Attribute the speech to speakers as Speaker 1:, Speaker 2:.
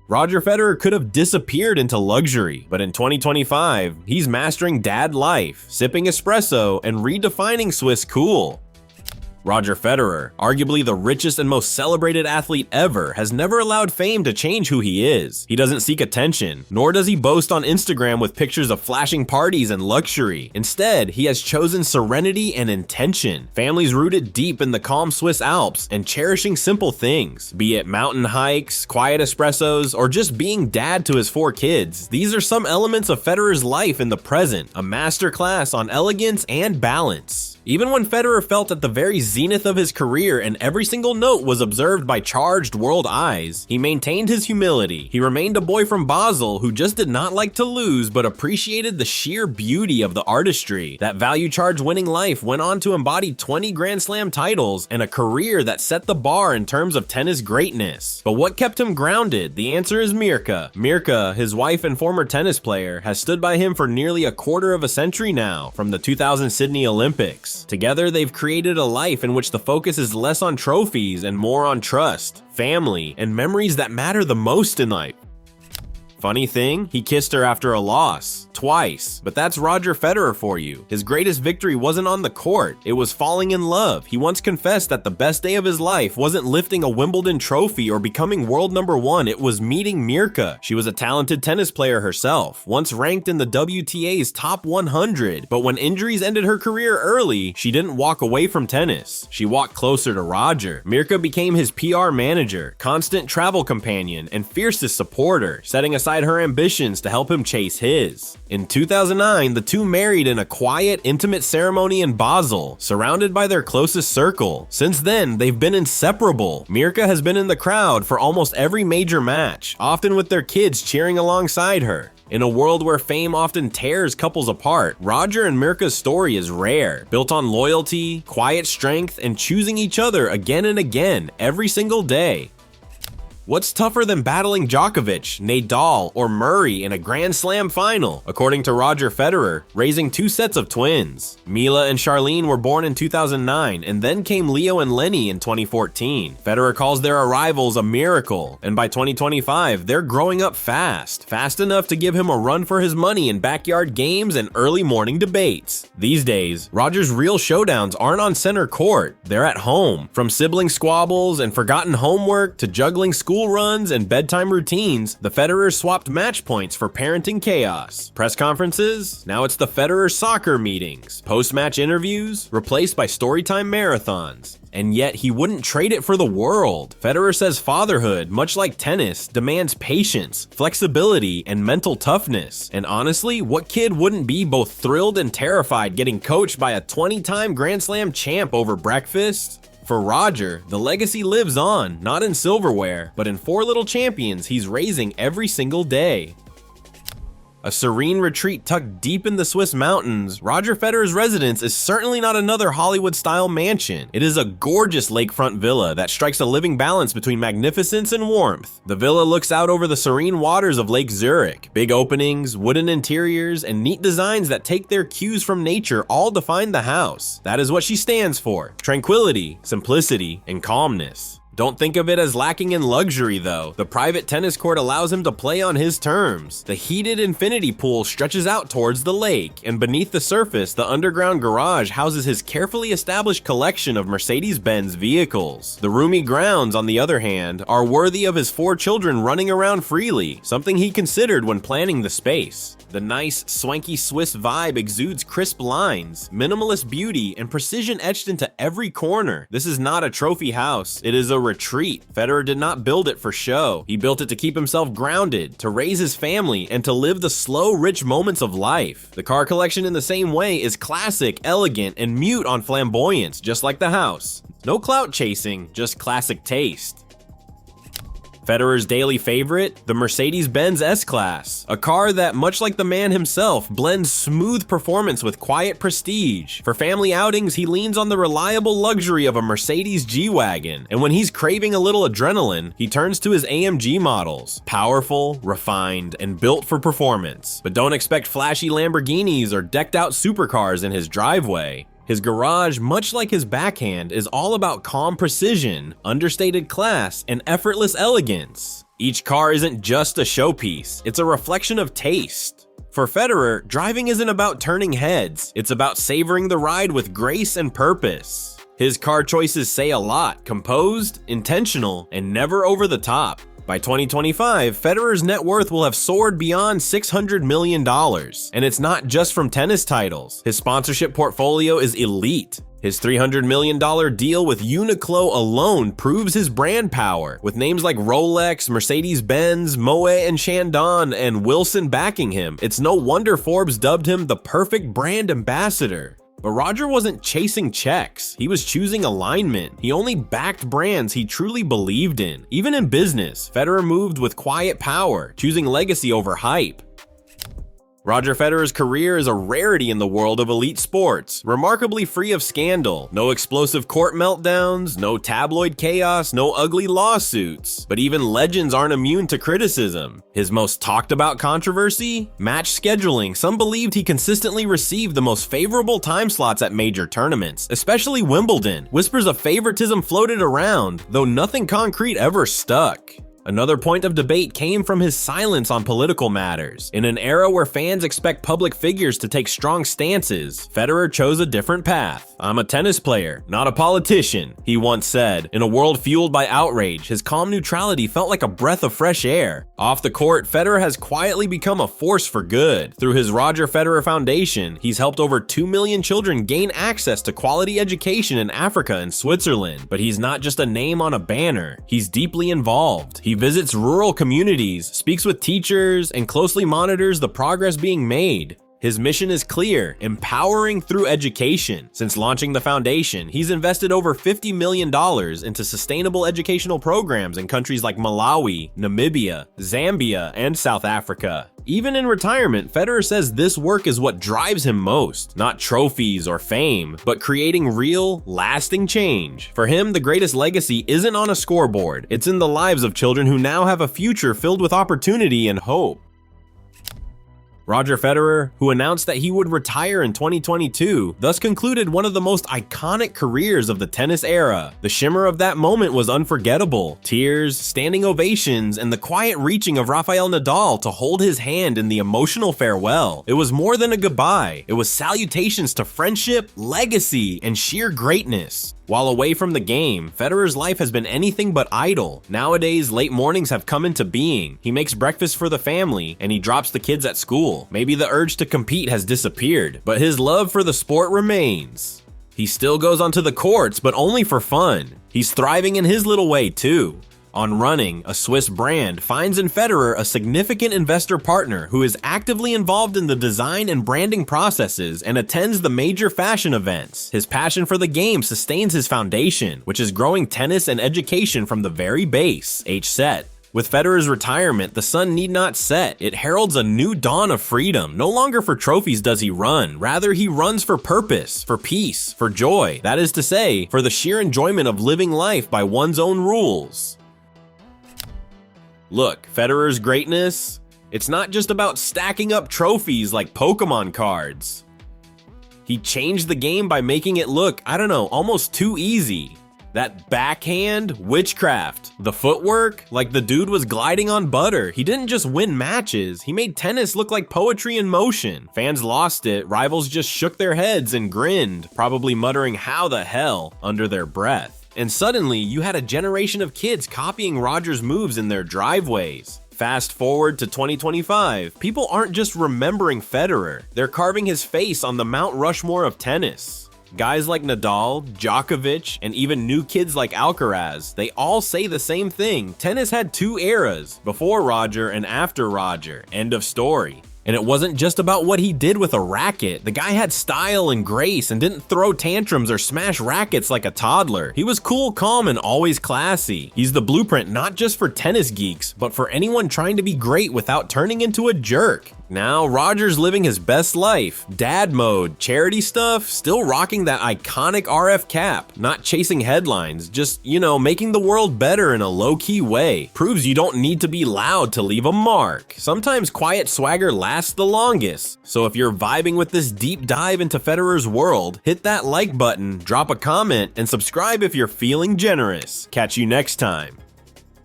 Speaker 1: Roger Federer could have disappeared into luxury, but in 2025, he's mastering dad life, sipping espresso, and redefining Swiss cool. Roger Federer, arguably the richest and most celebrated athlete ever, has never allowed fame to change who he is. He doesn't seek attention, nor does he boast on Instagram with pictures of flashing parties and luxury. Instead, he has chosen serenity and intention. Families rooted deep in the calm Swiss Alps and cherishing simple things, be it mountain hikes, quiet espressos, or just being dad to his 4 kids. These are some elements of Federer's life in the present, a masterclass on elegance and balance. Even when Federer felt at the very zenith of his career and every single note was observed by charged world eyes, he maintained his humility. He remained a boy from Basel who just did not like to lose but appreciated the sheer beauty of the artistry. That value-charged winning life went on to embody 20 Grand Slam titles and a career that set the bar in terms of tennis greatness. But what kept him grounded? The answer is Mirka. Mirka, his wife and former tennis player, has stood by him for nearly a quarter of a century now, from the 2000 Sydney Olympics. Together, they've created a life in which the focus is less on trophies and more on trust, family, and memories that matter the most in life. Funny thing, he kissed her after a loss, twice, but that's Roger Federer for you. His greatest victory wasn't on the court, it was falling in love. He once confessed that the best day of his life wasn't lifting a Wimbledon trophy or becoming world #1, it was meeting Mirka. She was a talented tennis player herself, once ranked in the WTA's top 100, but when injuries ended her career early, she didn't walk away from tennis. She walked closer to Roger. Mirka became his PR manager, constant travel companion, and fiercest supporter, setting aside her ambitions to help him chase his. In 2009, the two married in a quiet, intimate ceremony in Basel, surrounded by their closest circle. Since then, they've been inseparable. Mirka has been in the crowd for almost every major match, often with their kids cheering alongside her. In a world where fame often tears couples apart, Roger and Mirka's story is rare, built on loyalty, quiet strength, and choosing each other again and again, every single day. What's tougher than battling Djokovic, Nadal, or Murray in a Grand Slam final? According to Roger Federer, raising 2 sets of twins. Mila and Charlene were born in 2009, and then came Leo and Lenny in 2014. Federer calls their arrivals a miracle, and by 2025, they're growing up fast enough to give him a run for his money in backyard games and early morning debates. These days, Roger's real showdowns aren't on center court, they're at home. From sibling squabbles and forgotten homework to juggling school runs and bedtime routines, the Federers swapped match points for parenting chaos. Press conferences? Now it's the Federer soccer meetings. Post-match interviews? Replaced by storytime marathons. And yet he wouldn't trade it for the world. Federer says fatherhood, much like tennis, demands patience, flexibility, and mental toughness. And honestly, what kid wouldn't be both thrilled and terrified getting coached by a 20-time Grand Slam champ over breakfast? For Roger, the legacy lives on, not in silverware, but in 4 little champions he's raising every single day. A serene retreat tucked deep in the Swiss mountains, Roger Federer's residence is certainly not another Hollywood-style mansion. It is a gorgeous lakefront villa that strikes a living balance between magnificence and warmth. The villa looks out over the serene waters of Lake Zurich. Big openings, wooden interiors, and neat designs that take their cues from nature all define the house. That is what she stands for: tranquility, simplicity, and calmness. Don't think of it as lacking in luxury though. The private tennis court allows him to play on his terms. The heated infinity pool stretches out towards the lake, and beneath the surface, the underground garage houses his carefully established collection of Mercedes-Benz vehicles. The roomy grounds, on the other hand, are worthy of his 4 children running around freely, something he considered when planning the space. The nice, swanky Swiss vibe exudes crisp lines, minimalist beauty, and precision etched into every corner. This is not a trophy house, it is a retreat. Federer did not build it for show. He built it to keep himself grounded, to raise his family, and to live the slow, rich moments of life. The car collection in the same way is classic, elegant, and mute on flamboyance, just like the house. No clout chasing, just classic taste. Federer's daily favorite, the Mercedes-Benz S-Class, a car that, much like the man himself, blends smooth performance with quiet prestige. For family outings, he leans on the reliable luxury of a Mercedes G-Wagon, and when he's craving a little adrenaline, he turns to his AMG models. Powerful, refined, and built for performance. But don't expect flashy Lamborghinis or decked-out supercars in his driveway. His garage, much like his backhand, is all about calm precision, understated class, and effortless elegance. Each car isn't just a showpiece, it's a reflection of taste. For Federer, driving isn't about turning heads, it's about savoring the ride with grace and purpose. His car choices say a lot: composed, intentional, and never over the top. By 2025, Federer's net worth will have soared beyond $600 million, and it's not just from tennis titles. His sponsorship portfolio is elite. His $300 million deal with Uniqlo alone proves his brand power, with names like Rolex, Mercedes-Benz, Moet and Chandon, and Wilson backing him. It's no wonder Forbes dubbed him the perfect brand ambassador. But Roger wasn't chasing checks, he was choosing alignment. He only backed brands he truly believed in. Even in business, Federer moved with quiet power, choosing legacy over hype. Roger Federer's career is a rarity in the world of elite sports, remarkably free of scandal. No explosive court meltdowns, no tabloid chaos, no ugly lawsuits. But even legends aren't immune to criticism. His most talked about controversy? Match scheduling. Some believed he consistently received the most favorable time slots at major tournaments, especially Wimbledon. Whispers of favoritism floated around, though nothing concrete ever stuck. Another point of debate came from his silence on political matters. In an era where fans expect public figures to take strong stances, Federer chose a different path. "I'm a tennis player, not a politician," he once said. In a world fueled by outrage, his calm neutrality felt like a breath of fresh air. Off the court, Federer has quietly become a force for good. Through his Roger Federer Foundation, he's helped over 2 million children gain access to quality education in Africa and Switzerland. But he's not just a name on a banner, he's deeply involved. He visits rural communities, speaks with teachers, and closely monitors the progress being made. His mission is clear: empowering through education. Since launching the foundation, he's invested over $50 million into sustainable educational programs in countries like Malawi, Namibia, Zambia, and South Africa. Even in retirement, Federer says this work is what drives him most. Not trophies or fame, but creating real, lasting change. For him, the greatest legacy isn't on a scoreboard. It's in the lives of children who now have a future filled with opportunity and hope. Roger Federer, who announced that he would retire in 2022, thus concluded one of the most iconic careers of the tennis era. The shimmer of that moment was unforgettable. Tears, standing ovations, and the quiet reaching of Rafael Nadal to hold his hand in the emotional farewell. It was more than a goodbye. It was salutations to friendship, legacy, and sheer greatness. While away from the game, Federer's life has been anything but idle. Nowadays, late mornings have come into being. He makes breakfast for the family, and he drops the kids at school. Maybe the urge to compete has disappeared, but his love for the sport remains. He still goes onto the courts, but only for fun. He's thriving in his little way too. On Running, a Swiss brand finds in Federer a significant investor partner who is actively involved in the design and branding processes and attends the major fashion events. His passion for the game sustains his foundation, which is growing tennis and education from the very base, H-Set. With Federer's retirement, the sun need not set. It heralds a new dawn of freedom. No longer for trophies does he run. Rather, he runs for purpose, for peace, for joy. That is to say, for the sheer enjoyment of living life by one's own rules. Look, Federer's greatness, it's not just about stacking up trophies like Pokemon cards. He changed the game by making it look, almost too easy. That backhand, witchcraft. The footwork, like the dude was gliding on butter. He didn't just win matches, he made tennis look like poetry in motion. Fans lost it, rivals just shook their heads and grinned, probably muttering "how the hell" under their breath. And suddenly, you had a generation of kids copying Roger's moves in their driveways. Fast forward to 2025, people aren't just remembering Federer, they're carving his face on the Mount Rushmore of tennis. Guys like Nadal, Djokovic, and even new kids like Alcaraz, they all say the same thing: tennis had two eras, before Roger and after Roger, end of story. And it wasn't just about what he did with a racket. The guy had style and grace and didn't throw tantrums or smash rackets like a toddler. He was cool, calm, and always classy. He's the blueprint not just for tennis geeks, but for anyone trying to be great without turning into a jerk. Now, Roger's living his best life. Dad mode, charity stuff, still rocking that iconic RF cap. Not chasing headlines, just, making the world better in a low-key way. Proves you don't need to be loud to leave a mark. Sometimes quiet swagger lasts the longest. So if you're vibing with this deep dive into Federer's world, hit that like button, drop a comment, and subscribe if you're feeling generous. Catch you next time.